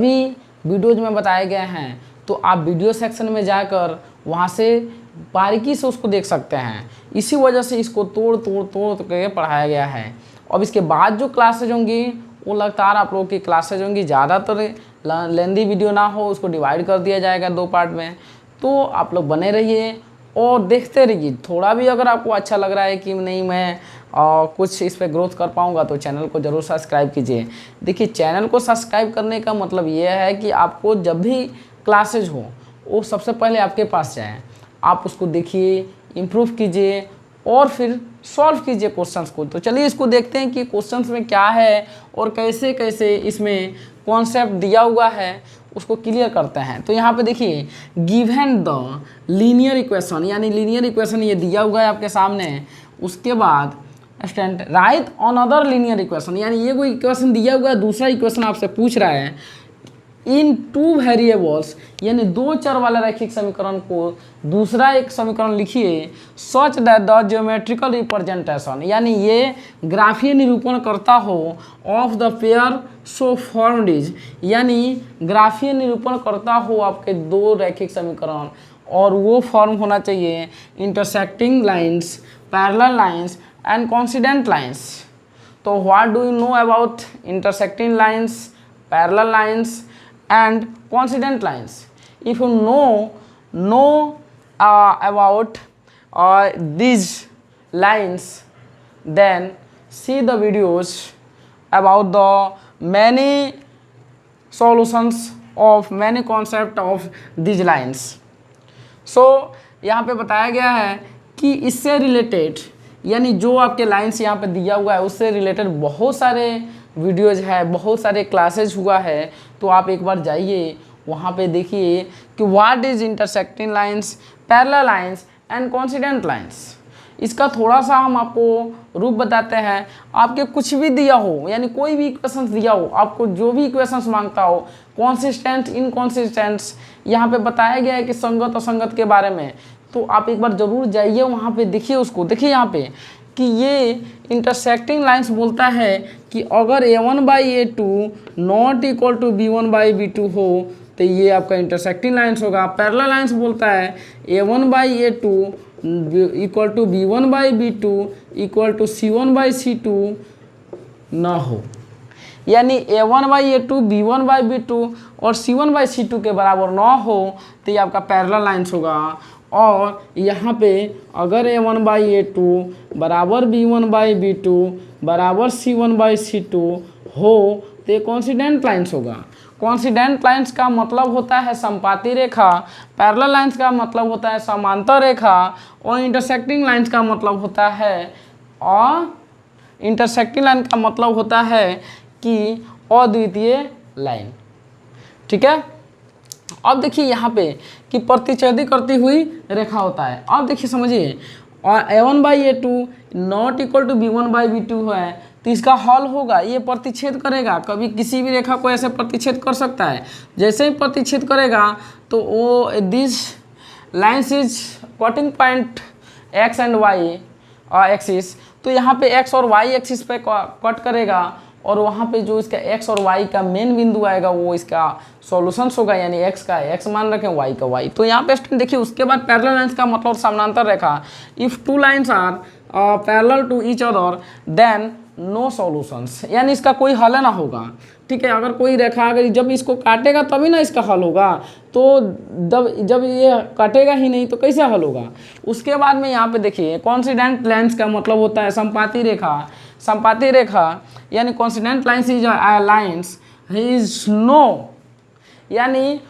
भी वीडियोज में बताए गए हैं, तो आप वीडियो सेक्शन में जाकर वहाँ से बारीकी से उसको देख सकते हैं। इसी वजह से इसको तोड़ तोड़ तोड़ के पढ़ाया गया है। अब इसके बाद जो क्लासेज होंगी वो लगातार आप लोगों की क्लासेज होंगी, ज़्यादातर लेंदी वीडियो ना हो, उसको डिवाइड कर दिया जाएगा 2 पार्ट में। तो आप लोग बने रहिए और देखते रहिए। थोड़ा भी अगर आपको अच्छा लग रहा है कि नहीं मैं कुछ इस पे ग्रोथ कर पाऊंगा, तो चैनल को ज़रूर सब्सक्राइब कीजिए। देखिए, चैनल को सब्सक्राइब करने का मतलब ये है कि आपको जब भी क्लासेज हो वो सबसे पहले आपके पास जाए, आप उसको देखिए, इम्प्रूव कीजिए और फिर सॉल्व कीजिए क्वेश्चंस को। तो चलिए इसको देखते हैं कि क्वेश्चंस में क्या है और कैसे कैसे इसमें कॉन्सेप्ट दिया हुआ है उसको क्लियर करते हैं। तो यहाँ पे देखिए, गिवन द लीनियर इक्वेशन, यानी लीनियर इक्वेशन ये दिया हुआ है आपके सामने। उसके बाद student right on other linear equation, यानी ये कोई इक्वेशन दिया हुआ है, दूसरा इक्वेशन आपसे पूछ रहा है इन 2 वेरिएबल्स, यानी 2 चर वाला रैखिक समीकरण को दूसरा एक समीकरण लिखिए such that the geometrical representation, यानी ये ग्राफीय निरूपण करता हो of the pair so formed is, यानी ग्राफीय निरूपण करता हो आपके 2 रैखिक समीकरण और वो फॉर्म होना चाहिए intersecting lines, parallel lines and coincident lines. तो what do you know about intersecting lines, parallel lines and coincident lines? If you know about these lines, then see the videos about the many solutions of many concept of these lines. So यहाँ पे बताया गया है कि इससे related, यानी जो आपके लाइन्स यहाँ पे दिया हुआ है उससे रिलेटेड बहुत सारे वीडियोज है, बहुत सारे क्लासेज हुआ है। तो आप एक बार जाइए वहाँ पे देखिए कि what is intersecting lines, parallel lines and coincident lines. इसका थोड़ा सा हम आपको रूप बताते हैं। आपके कुछ भी दिया हो, यानी कोई भी इक्वेशंस दिया हो, आपको जो भी इक्वेशंस मांगता हो, कॉन्सिस्टेंट, इनकॉन्सिस्टेंट्स, यहाँ पे बताया गया है कि संगत असंगत के बारे में। तो आप एक बार ज़रूर जाइए वहाँ पे, देखिए उसको। देखिए यहाँ पे कि ये इंटरसेक्टिंग लाइंस बोलता है कि अगर a1/a2 not equal to b1/b2 हो तो ये आपका इंटरसेक्टिंग लाइंस होगा। पैरेलल लाइंस बोलता है a1/a2 equal to b1/b2 equal to c1/c2 ना हो, यानी a1/a2 b1/b2 और c1/c2 के बराबर ना हो तो ये आपका पैरेलल लाइंस होगा। और यहाँ पे अगर a1/a2 बराबर b1/b2 बराबर c1/c2 हो तो ये कोइंसिडेंट लाइंस होगा। कोइंसिडेंट लाइंस का मतलब होता है समपाती रेखा, पैरेलल लाइंस का मतलब होता है समांतर रेखा और इंटरसेक्टिंग लाइंस का मतलब होता है कि अद्वितीय लाइन। ठीक है। अब देखिए यहाँ पे कि प्रतिच्छेदी करती हुई रेखा होता है। अब देखिए समझिए, और a1/a2 not equal to b1/b2 है तो इसका हल होगा, ये प्रतिच्छेद करेगा। कभी किसी भी रेखा को ऐसे प्रतिच्छेद कर सकता है। जैसे ही प्रतिच्छेद करेगा तो वो this lines is cutting point x and y axis, तो यहाँ पे x और y एक्सिस पे कट करेगा और वहाँ पे जो इसका x और y का मेन बिंदु आएगा वो इसका सॉल्यूशंस होगा, यानी x का x मान रखें, y का y। तो यहाँ पे स्टूडेंट देखिए, उसके बाद पैरेलल लाइंस का मतलब समानांतर रेखा। If 2 lines are parallel to each other then no solutions, यानी इसका कोई हल ना होगा। ठीक है। अगर कोई रेखा अगर जब इसको काटेगा तभी ना इसका हल होगा, तो जब ये काटेगा ही नहीं तो कैसे हल होगा। उसके बाद में यहाँ पे देखिए, कोइंसिडेंट लाइंस का मतलब होता है संपाती रेखा। संपाती रेखा यानी coincident lines is lines is no, यानी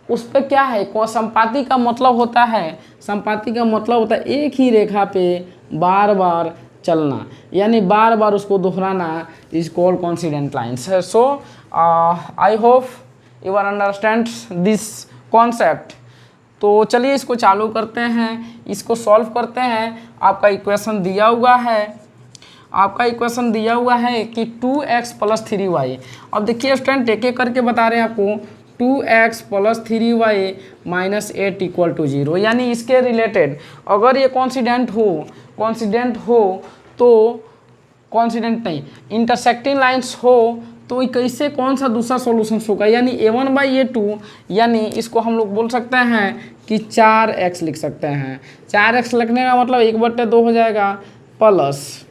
उस पर क्या है, संपाती का मतलब होता है, संपाती का मतलब होता है एक ही रेखा पे बार बार चलना, यानी बार बार उसको दोहराना is called coincident lines. So I hope you are understand this concept. तो चलिए इसको चालू करते हैं, इसको सॉल्व करते हैं। आपका इक्वेशन दिया हुआ है, कि 2x + 3y। अब देखिए स्टूडेंट, एक एक करके बता रहे हैं आपको। 2x + 3y - 8 = 0, यानी इसके रिलेटेड अगर ये कोइंसिडेंट हो तो कोइंसिडेंट नहीं, इंटरसेक्टिंग लाइंस हो तो ये कैसे कौन सा दूसरा सॉल्यूशन होगा, यानी a1/a2, यानी इसको हम लोग बोल सकते हैं कि 4x लिख सकते हैं। 4x लिखने का मतलब 1/2 हो जाएगा प्लस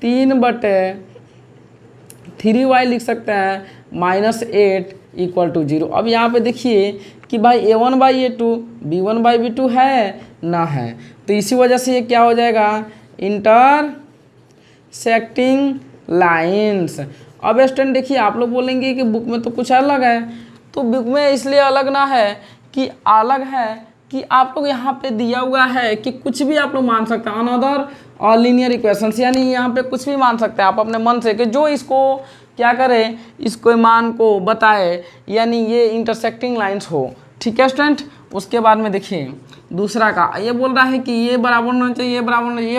3/3y लिख सकते हैं -8 = 0। अब यहाँ पे देखिए कि भाई a1/a2 b1/b2 है ना है, तो इसी वजह से ये क्या हो जाएगा, इंटरसेक्टिंग लाइन्स। अब स्टूडेंट देखिए आप लोग बोलेंगे कि बुक में तो कुछ अलग है, तो बुक में इसलिए अलग ना है कि अलग है कि आप लोग यहाँ पे दिया हुआ है कि कुछ भी आप लोग मान सकते हैं, अनदर लीनियर इक्वेशंस, यानी यहाँ पे कुछ भी मान सकते हैं आप अपने मन से कि जो इसको क्या करे, इसको मान को बताए, यानी ये इंटरसेक्टिंग लाइंस हो। ठीक है स्टूडेंट। उसके बाद में देखिए दूसरा का ये बोल रहा है कि ये बराबर होना चाहिए, ये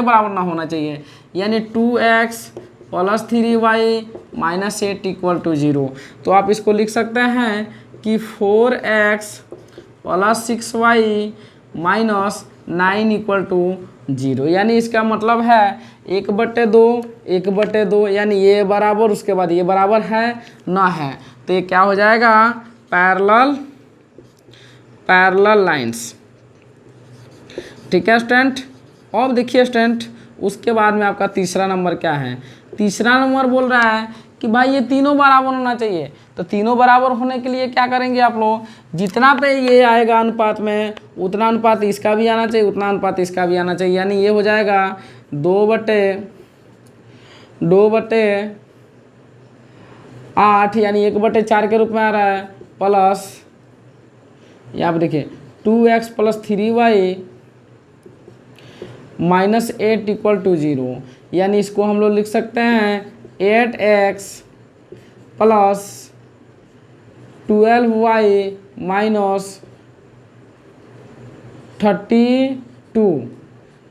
बराबर ना होना चाहिए, यानी 2x + 3y - 8 = 0। तो आप इसको लिख सकते हैं कि 4x + 6y - 9 = 0, यानी इसका मतलब है 1/2 यानी ये बराबर, उसके बाद ये बराबर है ना है, तो ये क्या हो जाएगा, पैरेलल लाइंस। ठीक है स्टूडेंट। अब देखिए स्टूडेंट उसके बाद में आपका तीसरा नंबर क्या है, तीसरा नंबर बोल रहा है कि भाई ये तीनों बराबर होना चाहिए। तो तीनों बराबर होने के लिए क्या करेंगे आप लोग, जितना पे ये आएगा अनुपात में उतना अनुपात इसका भी आना चाहिए, उतना अनुपात इसका भी आना चाहिए, यानी ये हो जाएगा 2/8, यानी 1/4 के रूप में आ रहा है, प्लस यहाँ पे देखिए 2x + 3y - 8 = 0, यानी इसको हम लोग लिख सकते हैं 8x + 12y - 32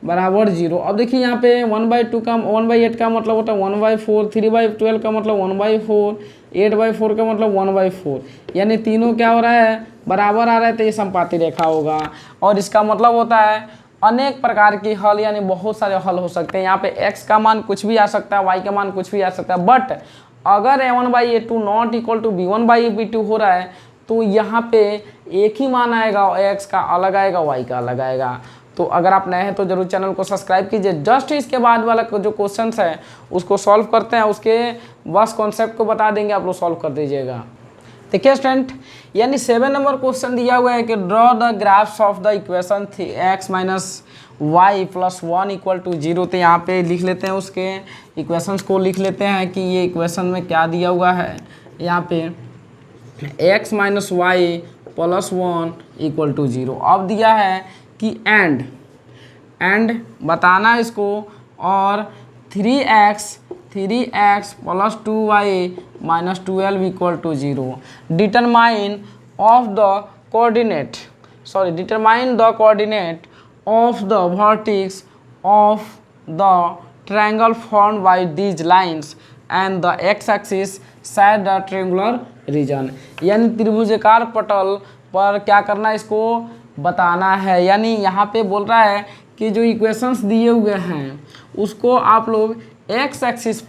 = 0। अब देखिए यहाँ पे 1/8 का मतलब होता है 1/4, 3/12 का मतलब 1/4, 8/4 का मतलब 1/4, यानी तीनों क्या हो रहा है, बराबर आ रहा है, तो ये समपाती रेखा होगा। और इसका मतलब होता है अनेक प्रकार की हल, यानी बहुत सारे हल हो सकते हैं। यहाँ पे x का मान कुछ भी आ सकता है, y का मान कुछ भी आ सकता है, बट अगर a1/a2 ≠ b1/b2 हो रहा है तो यहाँ पे एक ही मान आएगा, x का अलग आएगा, y का अलग आएगा। तो अगर आप नए हैं तो जरूर चैनल को सब्सक्राइब कीजिए। जस्ट इसके बाद वाला जो क्वेश्चन है उसको सॉल्व करते हैं, उसके बस कॉन्सेप्ट को बता देंगे, आप लोग सॉल्व कर दीजिएगा। देखिए स्टूडेंट, यानी 7 नंबर क्वेश्चन दिया हुआ है कि draw the graphs of the equation x - y + 1 = 0। तो यहाँ पे लिख लेते हैं, उसके इक्वेशंस को लिख लेते हैं कि ये इक्वेशन में क्या दिया हुआ है। यहाँ पे x - y + 1 = 0। अब दिया है कि एंड बताना इसको, और 3x + 2y - 12 = 0। Determine the coordinate of the vertex of the triangle formed by these lines and the x-axis side the triangular region, यानी त्रिभुजाकार पटल पर क्या करना है, इसको बताना है। यानी यहाँ पे बोल रहा है कि जो इक्वेशंस दिए हुए हैं उसको आप लोग एक्स एक्सिस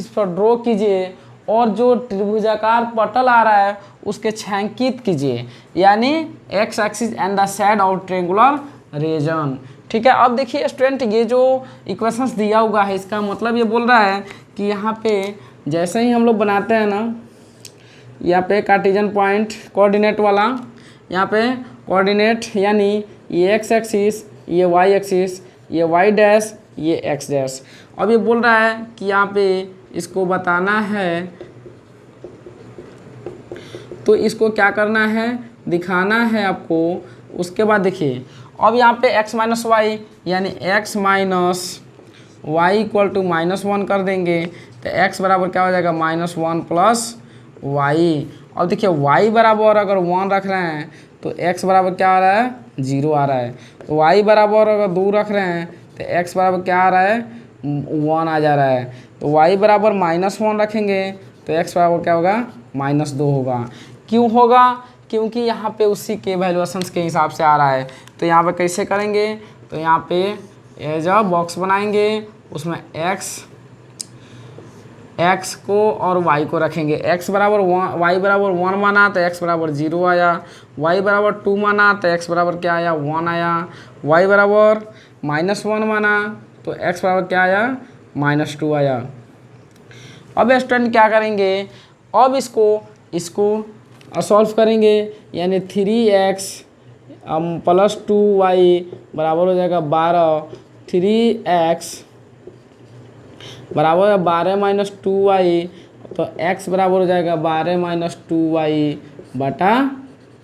पर ड्रॉ कीजिए, और जो त्रिभुजाकार पटल आ रहा है उसके छायांकित कीजिए, यानी X axis and the side of triangular region. ठीक है। अब देखिए स्टूडेंट, ये जो इक्वेशंस दिया हुआ है इसका मतलब ये बोल रहा है कि यहाँ पे जैसे ही हम लोग बनाते हैं ना, यहाँ पे कार्टेशियन पॉइंट कोऑर्डिनेट वाला, यहाँ पे कोऑर्डिनेट यानी ये एक्स एक्सिस, ये वाई एक्सिस, ये वाई डैश, ये एक्स डैश। अब ये बोल रहा है कि यहाँ पे इसको बताना है, तो इसको क्या करना है, दिखाना है आपको। उसके बाद देखिए अब यहाँ पे x - y यानी x - y = -1 कर देंगे, तो x बराबर क्या हो जाएगा, -1 + y। अब देखिए y बराबर अगर 1 रख रहे हैं तो x बराबर क्या आ रहा है, 0 आ रहा है। तो y बराबर अगर 2 रख रहे हैं तो x बराबर क्या आ रहा है, 1 आ जा रहा है। तो y बराबर -1 रखेंगे तो x बराबर क्या होगा, -2 होगा। क्यों होगा, क्योंकि यहाँ पे उसी के वैल्यूएशंस के हिसाब से आ रहा है। तो यहाँ पे कैसे करेंगे, तो यहाँ पे एज अ बॉक्स बनाएंगे, उसमें x x को और y को रखेंगे। x बराबर y बराबर 1 माना तो x बराबर 0 आया, y बराबर 2 माना तो x बराबर क्या आया 1 आया, y बराबर -1 माना तो x बराबर क्या आया -2 आया। अब स्टूडेंट क्या करेंगे, अब इसको सॉल्व करेंगे, यानी 3x प्लस 2y बराबर हो जाएगा 12, 3x बराबर है 12 माइनस 2y, तो x बराबर हो जाएगा 12 माइनस 2y बटा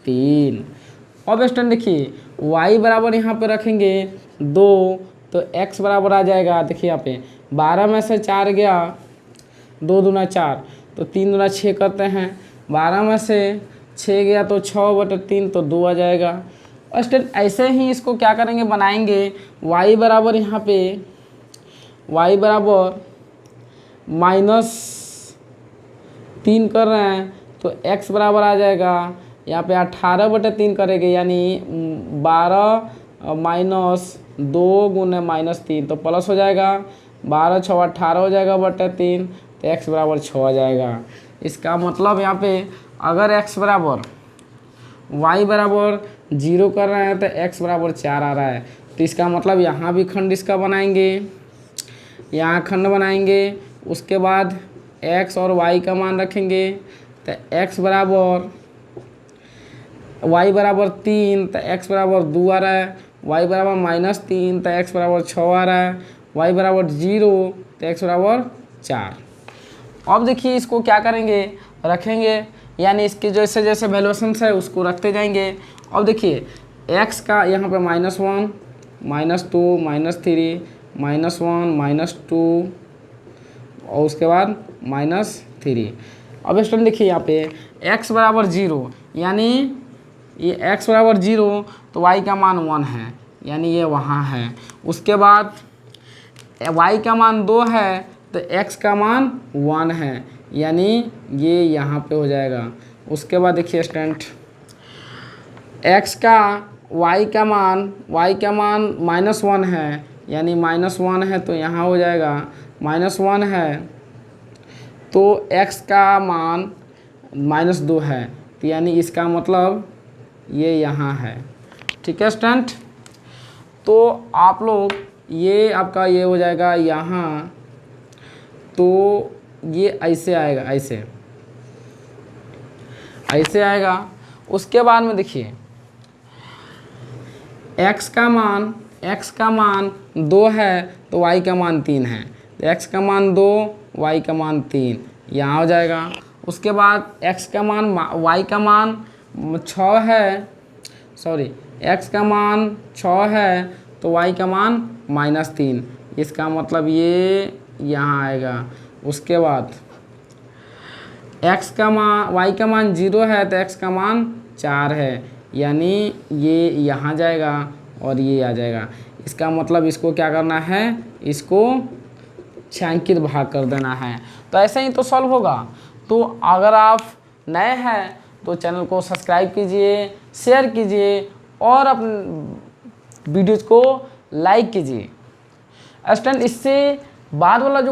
3। अब स्टूडेंट देखिए y बराबर यहाँ पे रखेंगे 2, तो x बराबर आ जाएगा, देखिए यहाँ पे 12 में से 4 गया, 2 दूना 4, तो 3 दूना 6 करते हैं, 12 में से 6 गया तो 6 बटा 3 तो 2 आ जाएगा। स्टूडेंट ऐसे ही इसको क्या करेंगे, बनाएंगे y बराबर यहाँ पे y बराबर -3 कर रहे हैं तो x बराबर आ जाएगा यहाँ पे 18 बटे 3 करेंगे, यानी 12 माइनस 2 गुने -3 तो प्लस हो जाएगा, 12 6 18 हो जाएगा बटे 3, तो x बराबर 6 आ जाएगा। इसका मतलब यहाँ पे अगर x बराबर y बराबर 0 कर रहे हैं तो x बराबर 4 आ रहा है, तो इसका मतलब यहाँ भी खंड इसका बनाएंगे, यहाँ खंड बनाएंगे, उसके बाद x और y का मान रखेंगे, तो x बराबर y बराबर 3 तो x बराबर 2 आ रहा है, y बराबर -3 तो x बराबर 6 आ रहा है, y बराबर 0 तो x बराबर 4। अब देखिए इसको क्या करेंगे, रखेंगे, यानी इसकी जैसे जैसे वैल्यूएशंस है उसको रखते जाएंगे। अब देखिए x का यहाँ पे -1 -2 -3 -1 -2 और उसके बाद -3। अब स्टूडेंट देखिए यहाँ पे x बराबर 0, यानी ये x बराबर 0 तो y का मान 1 है, यानी ये वहाँ है। उसके बाद y का मान 2 है तो x का मान 1 है, यानी ये यहाँ पे हो जाएगा। उसके बाद देखिए स्टूडेंट x का y का मान -1 है, यानी -1 है तो यहाँ हो जाएगा, -1 है तो x का मान -2 है, तो यानी इसका मतलब ये यहाँ है। ठीक है स्टूडेंट, तो आप लोग ये आपका ये हो जाएगा यहाँ, तो ये ऐसे आएगा, ऐसे आएगा। उसके बाद में देखिए x का मान 2 है तो y का मान 3 है, तो x का मान 2 y का मान 3 यहाँ हो जाएगा। उसके बाद y का मान 6 है, x का मान 6 है तो y का मान -3, इसका मतलब ये यहाँ आएगा। उसके बाद y का मान 0 है तो x का मान 4 है, यानी ये यहाँ जाएगा और ये आ जाएगा। इसका मतलब इसको क्या करना है, इसको छायांकित भाग कर देना है। तो ऐसे ही तो सॉल्व होगा। तो अगर आप नए हैं तो चैनल को सब्सक्राइब कीजिए, शेयर कीजिए और अपने वीडियोज़ को लाइक कीजिए। स्टूडेंट इससे बाद वाला जो